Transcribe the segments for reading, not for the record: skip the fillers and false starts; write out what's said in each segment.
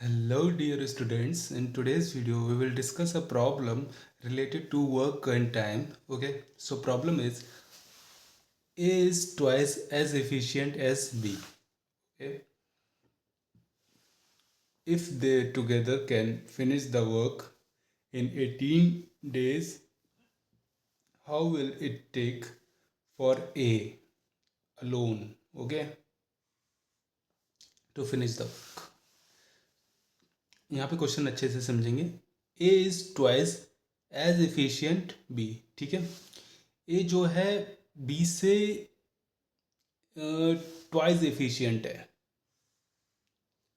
Hello dear students, in today's video we will discuss a problem related to work and time. Okay, so problem is A is twice as efficient as B. Okay, if they together can finish the work in 18 days, how will it take for A alone, okay, to finish the work? यहाँ पे question अच्छे से समझेंगे. A is twice as efficient B. ठीक है, ए जो है B से ट्वाइस एफिशिएंट है.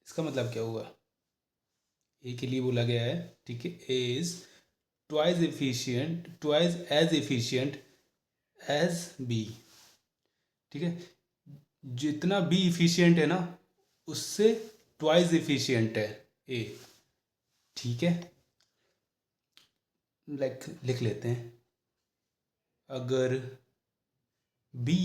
इसका मतलब क्या हुआ? ए के लिए बोला गया है. ठीक है, A is twice as efficient as B. ठीक है, जितना बी इफिशिएंट है ना उससे ट्वाइस एफिशिएंट है ए. ठीक है, लिख लेते हैं. अगर बी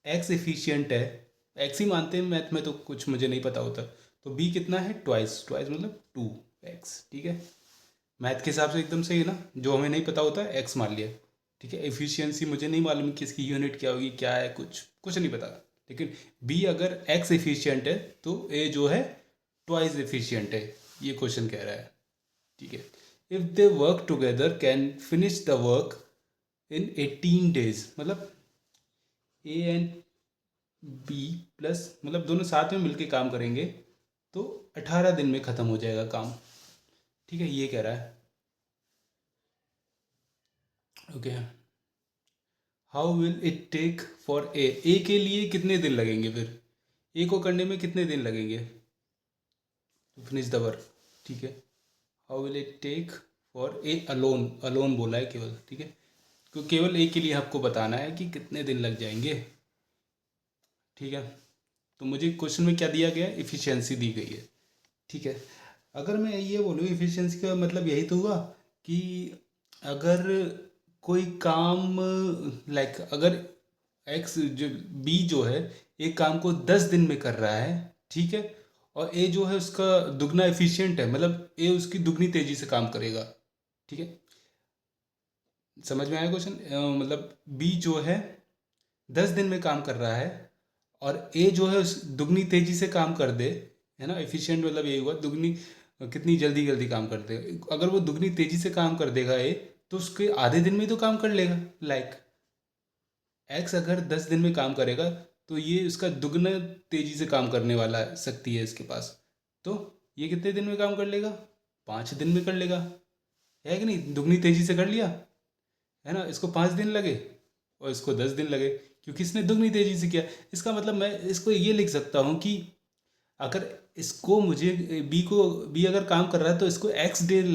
एक्स एफिशिएंट है, एक्स ही मानते हैं, मैथ में तो कुछ मुझे नहीं पता होता, तो बी कितना है? ट्वाइस. ट्वाइस मतलब 2x. ठीक है, मैथ के हिसाब से एकदम सही है ना. जो हमें नहीं पता होता है एक्स मान लिया. ठीक है, एफिशिएंसी मुझे नहीं मालूम कि इसकी यूनिट क्या होगी, क्या है, कुछ नहीं पता. लेकिन बी अगर एक्स एफिशिएंट है तो ए जो है ट्वाइस एफिशिएंट है, ये क्वेश्चन कह रहा है. ठीक है, if they work together can finish the work in 18 days. मतलब ए एंड बी प्लस, मतलब दोनों साथ में मिलके काम करेंगे तो 18 दिन में ख़त्म हो जाएगा काम. ठीक है, ये कह रहा है. Okay, how will it take for a के लिए कितने दिन लगेंगे? फिर ए को करने में कितने दिन लगेंगे टू फिनिश द वर्क? ठीक है, how will it take for a alone. Alone बोला है केवल. ठीक है, तो केवल ए के लिए आपको बताना है कि कितने दिन लग जाएंगे. ठीक है, तो मुझे क्वेश्चन में क्या दिया गया है? इफ़िशियंसी दी गई है. ठीक है, अगर मैं ये बोलूँ इफ़िशियंसी का मतलब यही तो हुआ कि अगर कोई काम अगर एक्स जो बी जो है एक काम को 10 दिन में कर रहा है. ठीक है, और ए जो है उसका दुगना एफिशिएंट है, मतलब ए उसकी दुगनी तेज़ी से काम करेगा. ठीक है, समझ में आया क्वेश्चन? मतलब बी जो है 10 दिन में काम कर रहा है और ए जो है उस दुगनी तेज़ी से काम कर दे, है ना. एफिशिएंट मतलब यही हुआ दुगनी, कितनी जल्दी जल्दी काम कर दे. अगर वो दुगनी तेज़ी से काम कर देगा ए, तो उसके आधे दिन में तो काम कर लेगा. एक्स अगर 10 दिन में काम करेगा तो ये उसका दुगना तेज़ी से काम करने वाला शक्ति है इसके पास. तो ये कितने दिन में काम कर लेगा? 5 दिन में कर लेगा, है कि नहीं. दुगनी तेज़ी से कर लिया, है ना. इसको 5 दिन लगे और इसको 10 दिन लगे, क्योंकि इसने दुगनी तेज़ी से किया. इसका मतलब मैं इसको ये लिख सकता हूँ कि अगर इसको मुझे बी अगर काम कर रहा है तो इसको एक्स डेज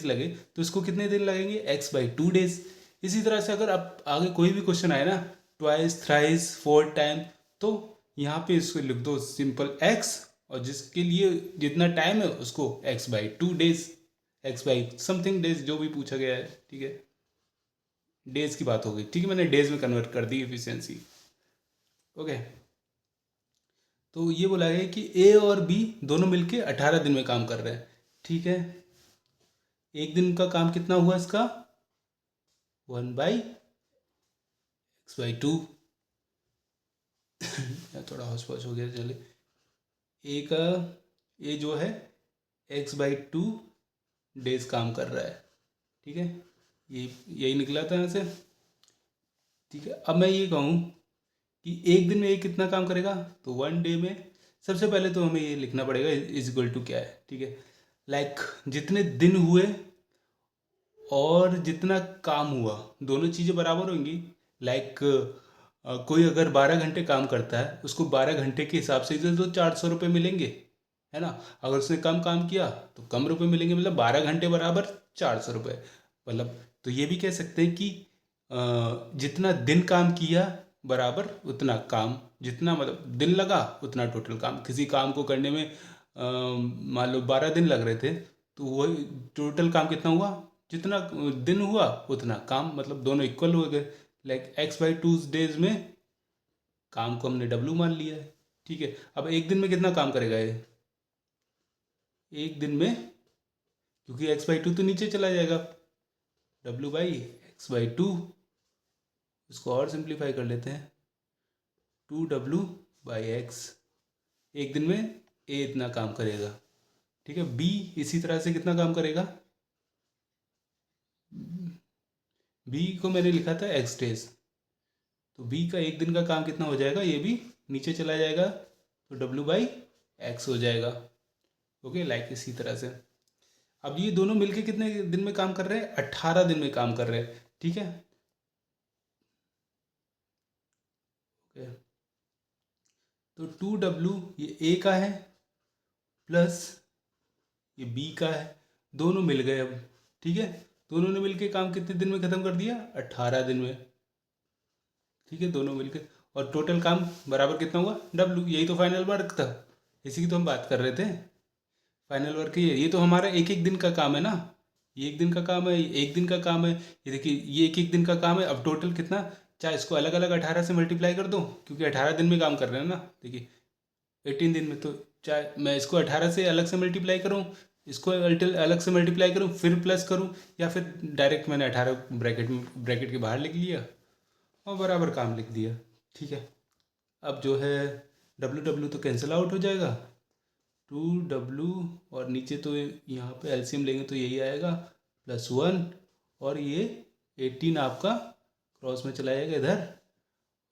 लगे, तो इसको कितने दिन लगेंगे? x/2 days. इसी तरह से अगर आप आगे कोई भी क्वेश्चन आए ना, ट्वाइस, थ्राइस, 4 टाइम, तो यहाँ पे इसको लिख दो सिंपल x, और जिसके लिए जितना टाइम है उसको x/2 days, x/समथिंग डेज, जो भी पूछा गया है. ठीक है, डेज की बात हो गई. ठीक है, मैंने डेज में कन्वर्ट कर दी एफिशिएंसी. ओके, तो ये बोला गया कि ए और बी दोनों मिलके 18 दिन में काम कर रहे हैं. ठीक है, एक दिन का काम कितना हुआ इसका? 1/x/2. थोड़ा हौस पौच हो गया, चले. ए का ए जो है x/2 days काम कर रहा है. ठीक है, ये यही निकला था यहाँ से. ठीक है, अब मैं ये कहूँ कि एक दिन में ये कितना काम करेगा, तो 1 डे में सबसे पहले तो हमें ये लिखना पड़ेगा इज इक्वल टू क्या है. ठीक है, जितने दिन हुए और जितना काम हुआ दोनों चीज़ें बराबर होंगी. लाइक कोई अगर 12 घंटे काम करता है उसको 12 घंटे के हिसाब से तो 400 रुपये मिलेंगे, है ना. अगर उसने कम काम किया तो कम रुपए मिलेंगे, मतलब 12 घंटे बराबर 400 रुपये. मतलब तो ये भी कह सकते हैं कि जितना दिन काम किया बराबर उतना काम, जितना मतलब दिन लगा उतना टोटल काम. किसी काम को करने में मान लो 12 दिन लग रहे थे, तो वही टोटल काम कितना हुआ? जितना दिन हुआ उतना काम, मतलब दोनों इक्वल हो गए. x/2 days में काम को हमने W मान लिया है. ठीक है, अब एक दिन में कितना काम करेगा ये? एक दिन में, क्योंकि x/2 तो नीचे चला जाएगा, W/x/2, इसको और सिंप्लीफाई कर लेते हैं, 2W/x। एक दिन में a इतना काम करेगा, ठीक है। b इसी तरह से कितना काम करेगा, b को मैंने लिखा था x डेज, तो b का एक दिन का काम कितना हो जाएगा, ये भी नीचे चला जाएगा, तो W/x हो जाएगा। ओके, लाइक इसी तरह से। अब ये दोनों मिलके कितने दिन में काम कर रहे हैं, 18 दिन में काम कर रहे हैं, ठीक है। ओके, तो 2W ये A का है प्लस ये B का है, दोनों मिल गए अब, ठीक है। दोनों ने मिलके काम कितने दिन में ख़त्म कर दिया, 18 दिन में, ठीक है। दोनों मिलके, और टोटल काम बराबर कितना हुआ, W। यही तो फाइनल वर्क था, इसी की तो हम बात कर रहे थे। फाइनल वर्क ये तो हमारा एक एक दिन का काम है ना, ये एक दिन का काम है, एक दिन का काम है, ये देखिए ये एक एक दिन का काम है। अब टोटल कितना, चाहे इसको अलग अलग 18 से मल्टीप्लाई कर दो, क्योंकि 18 दिन में काम कर रहे हैं ना, देखिए 18 दिन में, तो चाहे मैं इसको 18 से अलग से मल्टीप्लाई करूँ, इसको अलग से मल्टीप्लाई करूँ फिर प्लस करूँ, या फिर डायरेक्ट मैंने 18 ब्रैकेट के बाहर लिख लिया और बराबर काम लिख दिया, ठीक है। अब जो है W तो कैंसिल आउट हो जाएगा, 2W, और नीचे तो यहाँ पे एलसीएम लेंगे तो यही आएगा +1, और ये 18 आपका क्रॉस में चला जाएगा इधर,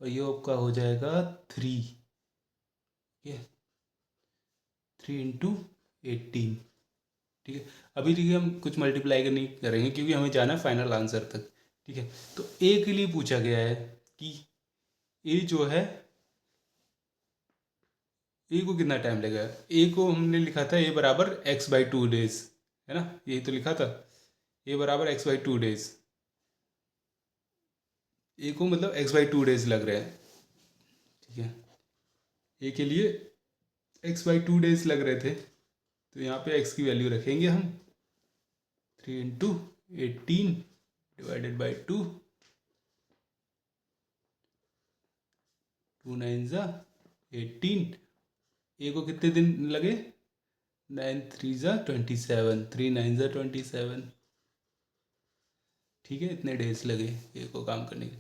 और ये आपका हो जाएगा 3, ठीक है, 3 × 18, ठीक है। अभी देखिए हम कुछ मल्टीप्लाई नहीं करेंगे, क्योंकि हमें जाना है फाइनल आंसर तक, ठीक है। तो ए के लिए पूछा गया है कि ए जो है, ए को कितना टाइम लगेगा, ए को हमने लिखा था ए बराबर x/2 डेज, है ना, यही तो लिखा था, ए बराबर x/2 डेज, ए को मतलब x/2 डेज लग रहे हैं, ठीक है। ए के लिए x/2 डेज लग रहे थे, तो यहाँ पे x की वैल्यू रखेंगे हम, 3 × 18 / 2, 2 9 18, ए को कितने दिन लगे, 9 3 27, 3 9 27, ठीक है, इतने डेज लगे ए को काम करने के।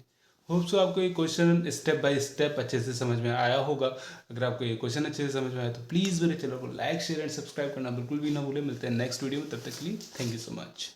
होप सो आपको ये क्वेश्चन स्टेप बाय स्टेप अच्छे से समझ में आया होगा। अगर आपको ये क्वेश्चन अच्छे से समझ में आया तो प्लीज़ मेरे चैनल को लाइक शेयर एंड सब्सक्राइब करना बिल्कुल भी ना भूलें। मिलते हैं नेक्स्ट वीडियो में, तब तक के लिए थैंक यू सो मच।